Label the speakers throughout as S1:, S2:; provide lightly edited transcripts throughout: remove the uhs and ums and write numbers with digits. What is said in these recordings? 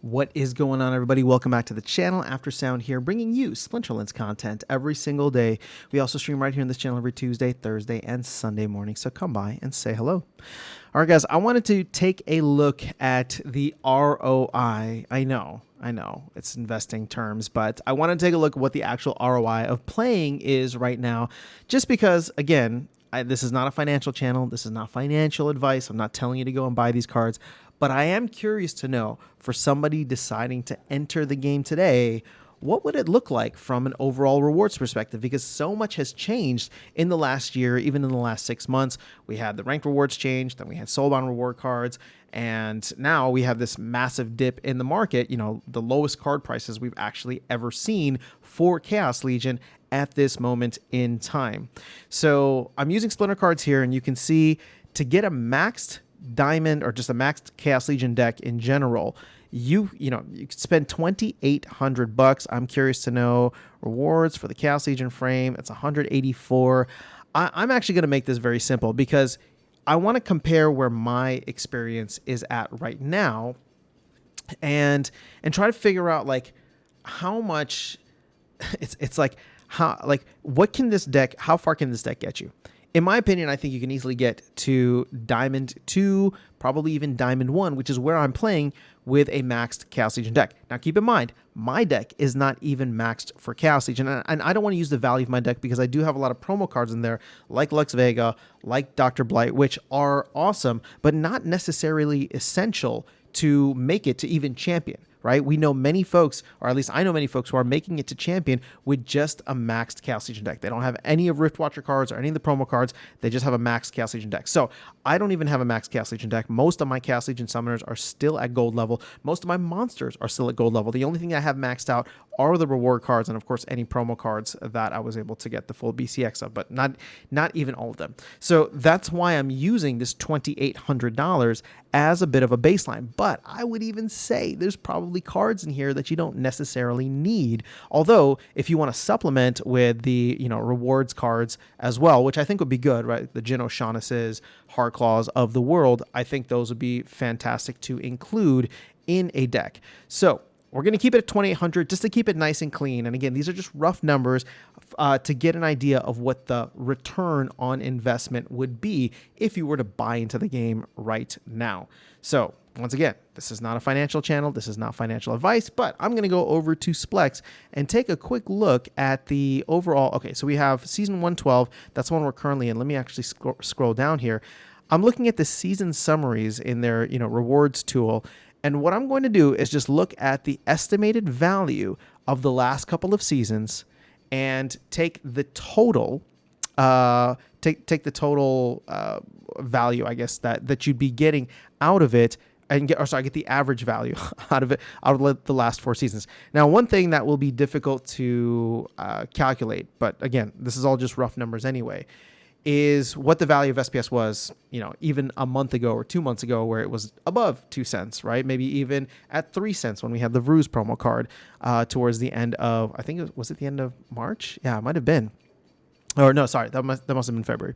S1: What is going on, everybody? Welcome back to the channel. After Sound here, bringing you Splinterlands content every single day. We also stream right here on this channel every Tuesday, Thursday, and Sunday morning, so come by and say hello. All right, guys, I wanted to take a look at the ROI. I know, it's investing terms, but I want to take a look at what the actual ROI of playing is right now, just because, again, this is not a financial channel. This is not financial advice. I'm not telling you to go and buy these cards. But I am curious to know, for somebody deciding to enter the game today, what would it look like from an overall rewards perspective? Because so much has changed in the last year, even in the last 6 months. We had the ranked rewards change, then we had soulbound reward cards, and now we have this massive dip in the market, the lowest card prices we've actually ever seen for Chaos Legion at this moment in time. So I'm using Splinter cards here, and you can see to get a maxed diamond or just a maxed Chaos Legion deck in general, you could spend $2,800. I'm curious to know rewards for the Chaos Legion frame. It's 184. I'm actually going to make this very simple because I want to compare where my experience is at right now and try to figure out like how much it's like what can this deck, how far can this deck get you? In my opinion, I think you can easily get to Diamond 2, probably even Diamond 1, which is where I'm playing with a maxed Chaos Legion deck. Now, keep in mind, my deck is not even maxed for Chaos Legion, and I don't want to use the value of my deck because I do have a lot of promo cards in there, like Lux Vega, like Dr. Blight, which are awesome, but not necessarily essential to make it to even champion. Right? We know many folks, or at least I know many folks who are making it to champion with just a maxed Chaos Legion deck. They don't have any of Riftwatcher cards or any of the promo cards. They just have a maxed Chaos Legion deck. So I don't even have a maxed Chaos Legion deck. Most of my Chaos Legion summoners are still at gold level. Most of my monsters are still at gold level. The only thing I have maxed out are the reward cards and, of course, any promo cards that I was able to get the full BCX of, but not even all of them. So that's why I'm using this $2,800 as a bit of a baseline. But I would even say there's probably cards in here that you don't necessarily need. Although, if you want to supplement with the rewards cards as well, which I think would be good, right? The Jin O'Shaughnessy's, Heartclaws of the world, I think those would be fantastic to include in a deck. So we're going to keep it at 2,800 just to keep it nice and clean. And again, these are just rough numbers to get an idea of what the return on investment would be if you were to buy into the game right now. So once again, this is not a financial channel. This is not financial advice, but I'm going to go over to Splex and take a quick look at the overall. Okay, so we have season 112. That's the one we're currently in. Let me actually scroll down here. I'm looking at the season summaries in their rewards tool. And what I'm going to do is just look at the estimated value of the last couple of seasons and take the total, take the total value, I guess, that you'd be getting out of it, and get the average value out of the last 4 seasons. Now, one thing that will be difficult to calculate, but again, this is all just rough numbers anyway, is what the value of SPS was, even a month ago or 2 months ago, where it was above 2 cents, right? Maybe even at 3 cents when we had the Ruse promo card towards the end of, I think was it the end of March? Yeah, it might have been. Or no, sorry, that must have been February.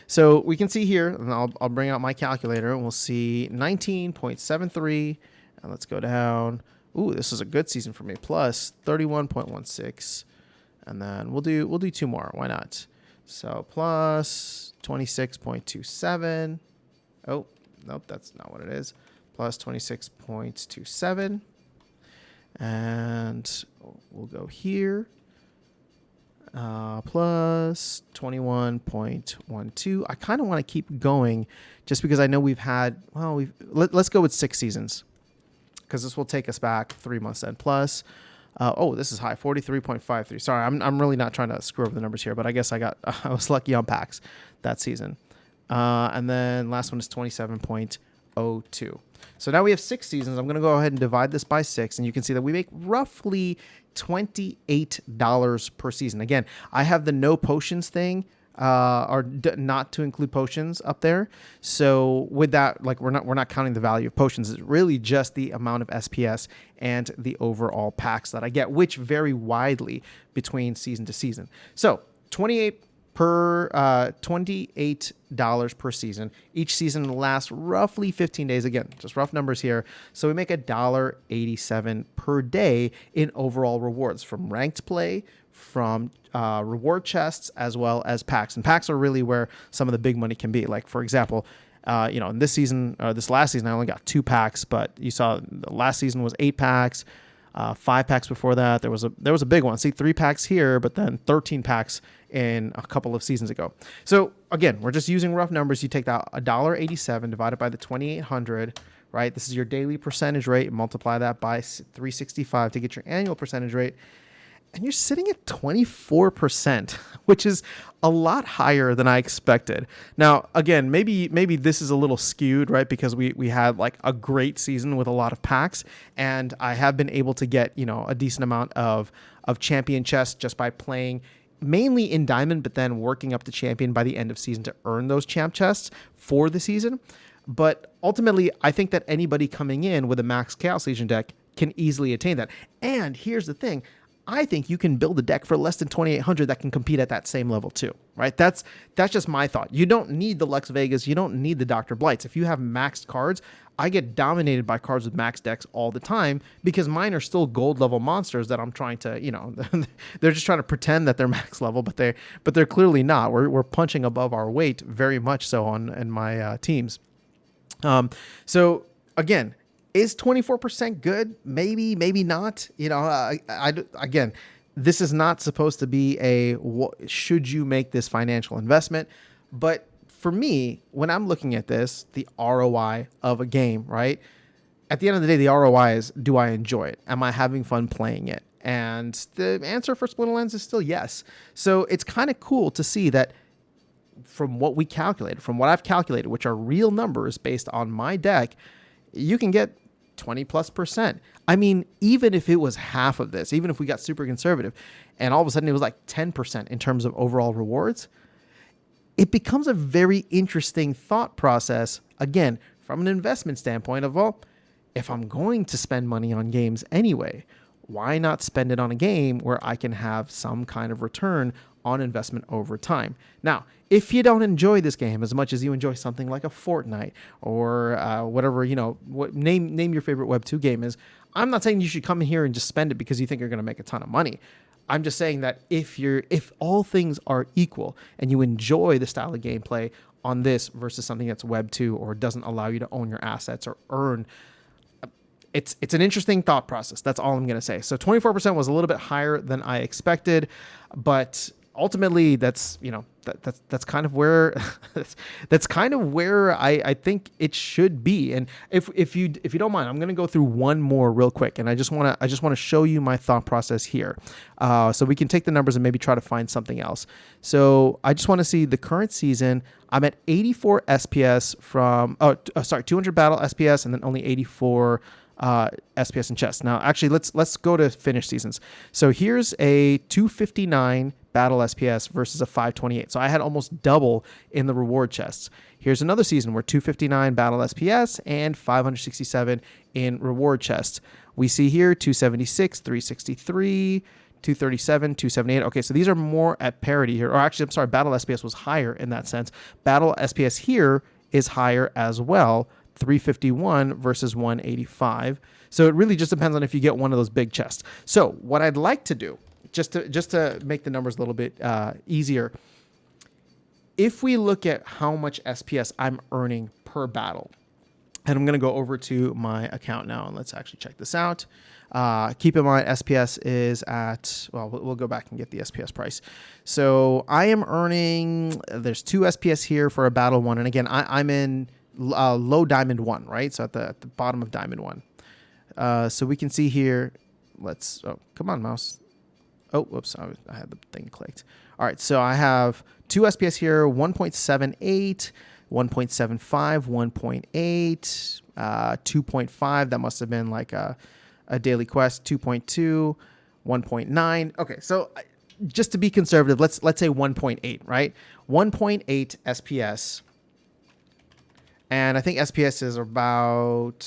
S1: So we can see here, and I'll bring out my calculator, and we'll see 19.73, and let's go down. Ooh, this is a good season for me. Plus 31.16, and then we'll do 2 more. Why not? So plus 26.27. Oh, nope, that's not what it is. Plus 26.27. And we'll go here. Plus 21.12. I kind of want to keep going just because I know we've had, let's go with 6 seasons because this will take us back 3 months then. Plus, this is high, 43.53. Sorry, I'm really not trying to screw over the numbers here, but I guess I was lucky on packs that season. And then last one is 27.02. So now we have 6 seasons. I'm going to go ahead and divide this by 6, and you can see that we make roughly $28 per season. Again, I have the no potions thing, not to include potions up there. So with that, we're not counting the value of potions. It's really just the amount of SPS and the overall packs that I get, which vary widely between season to season. So 28 per $28 per season. Each season lasts roughly 15 days. Again, just rough numbers here. So we make $1.87 per day in overall rewards from ranked play, from reward chests, as well as packs. And packs are really where some of the big money can be. Like, for example, in this season, this last season, I only got 2 packs, but you saw the last season was 8 packs. 5 packs before that. There was a big one. See, 3 packs here, but then 13 packs in a couple of seasons ago. So again, we're just using rough numbers. You take that $1.87 divided by the 2,800, right? This is your daily percentage rate. Multiply that by 365 to get your annual percentage rate. And you're sitting at 24%, which is a lot higher than I expected. Now, again, maybe this is a little skewed, right? Because we had like a great season with a lot of packs, and I have been able to get, a decent amount of champion chests just by playing mainly in diamond, but then working up to champion by the end of season to earn those champ chests for the season. But ultimately, I think that anybody coming in with a max Chaos Legion deck can easily attain that. And here's the thing. I think you can build a deck for less than 2,800 that can compete at that same level too, right? That's just my thought. You don't need the Lux Vegas. You don't need the Dr. Blights. If you have maxed cards, I get dominated by cards with max decks all the time because mine are still gold level monsters that I'm trying to, they're just trying to pretend that they're max level, but they're clearly not. We're punching above our weight very much so in my teams. So again, is 24% good? Maybe, maybe not. Again, this is not supposed to be should you make this financial investment? But for me, when I'm looking at this, the ROI of a game, right? At the end of the day, the ROI is, do I enjoy it? Am I having fun playing it? And the answer for Splinterlands is still yes. So it's kind of cool to see that from what I've calculated, which are real numbers based on my deck, you can get 20+%. I mean, even if it was half of this, even if we got super conservative and all of a sudden it was like 10% in terms of overall rewards, it becomes a very interesting thought process, again, from an investment standpoint of, well, if I'm going to spend money on games anyway, why not spend it on a game where I can have some kind of return on investment over time? Now, if you don't enjoy this game as much as you enjoy something like a Fortnite or whatever, name your favorite Web 2 game is, I'm not saying you should come in here and just spend it because you think you're going to make a ton of money. I'm just saying that if all things are equal and you enjoy the style of gameplay on this versus something that's Web 2 or doesn't allow you to own your assets or earn, it's an interesting thought process. That's all I'm going to say. So 24% was a little bit higher than I expected, but ultimately that's kind of where that's kind of where I think it should be. And if you don't mind, I'm going to go through one more real quick, and I just want to show you my thought process here, so we can take the numbers and maybe try to find something else. So I just want to see the current season. I'm at 84 SPS from 200 battle SPS, and then only 84 SPS and chess. Now, actually, let's go to finished seasons. So here's a 259 battle SPS versus a 528. So I had almost double in the reward chests. Here's another season where 259 battle SPS and 567 in reward chests. We see here 276, 363, 237, 278. Okay, so these are more at parity here. Or actually, I'm sorry, battle SPS was higher in that sense. Battle SPS here is higher as well. 351 versus 185. So it really just depends on if you get one of those big chests. So what I'd like to do, just to make the numbers a little bit easier, if we look at how much SPS I'm earning per battle, and I'm going to go over to my account now, and let's actually check this out. Keep in mind, SPS is at, well, we'll go back and get the SPS price. So I am earning, there's 2 SPS here for a battle 1. And again, I'm in low diamond 1, right? So at the bottom of diamond 1. So we can see here, come on, mouse. Oh, whoops, I had the thing clicked. All right, so I have 2 SPS here, 1.78, 1.75, 1.8, 2.5. That must have been like a daily quest, 2.2, 1.9. Okay, so just to be conservative, let's say 1.8, right? 1.8 SPS. And I think SPS is about,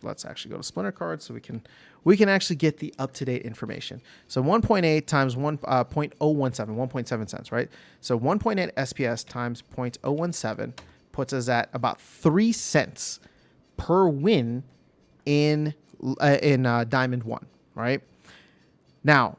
S1: let's actually go to Splinter Card so we can actually get the up-to-date information. So 1.8 times 1.017, 1.7 cents, right? So 1.8 SPS times 0.017 puts us at about 3 cents per win in Diamond 1, right? Now,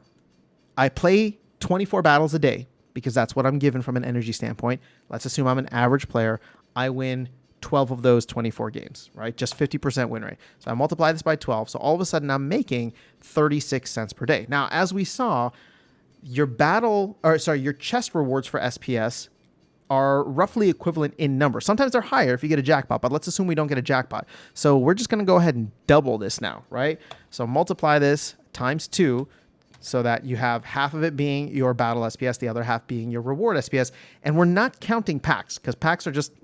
S1: I play 24 battles a day because that's what I'm given from an energy standpoint. Let's assume I'm an average player. I win 12 of those 24 games, right? Just 50% win rate. So I multiply this by 12. So all of a sudden I'm making 36 cents per day. Now, as we saw, your chest rewards for SPS are roughly equivalent in number. Sometimes they're higher if you get a jackpot, but let's assume we don't get a jackpot. So we're just going to go ahead and double this now, right? So multiply this times 2 so that you have half of it being your battle SPS, the other half being your reward SPS. And we're not counting packs because packs are just,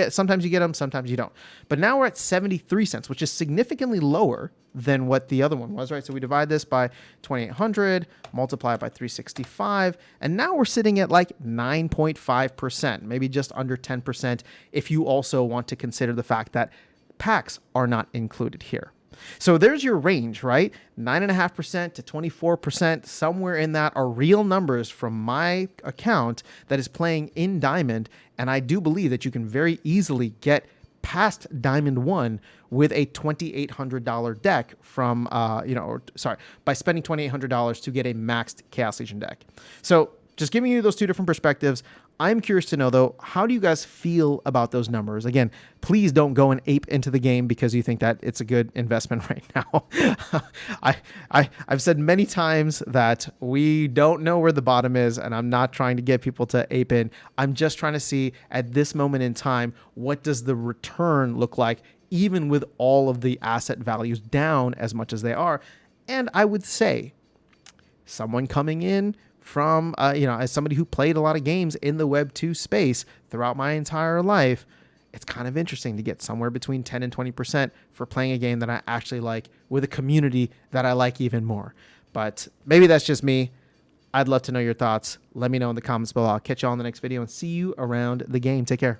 S1: sometimes you get them, sometimes you don't. But now we're at 73 cents, which is significantly lower than what the other one was, right? So we divide this by 2,800, multiply it by 365, and now we're sitting at like 9.5%, maybe just under 10% if you also want to consider the fact that packs are not included here. So there's your range, right? 9.5% to 24%, somewhere in that are real numbers from my account that is playing in Diamond. And I do believe that you can very easily get past Diamond 1 with a $2,800 deck from, by spending $2,800 to get a maxed Chaos Legion deck. So just giving you those two different perspectives. I'm curious to know, though, how do you guys feel about those numbers? Again, please don't go and ape into the game because you think that it's a good investment right now. I've said many times that we don't know where the bottom is, and I'm not trying to get people to ape in. I'm just trying to see at this moment in time, what does the return look like, even with all of the asset values down as much as they are? And I would say someone coming in from, as somebody who played a lot of games in the Web 2 space throughout my entire life, it's kind of interesting to get somewhere between 10 and 20% for playing a game that I actually like with a community that I like even more. But maybe that's just me. I'd love to know your thoughts. Let me know in the comments below. I'll catch you all in the next video and see you around the game. Take care.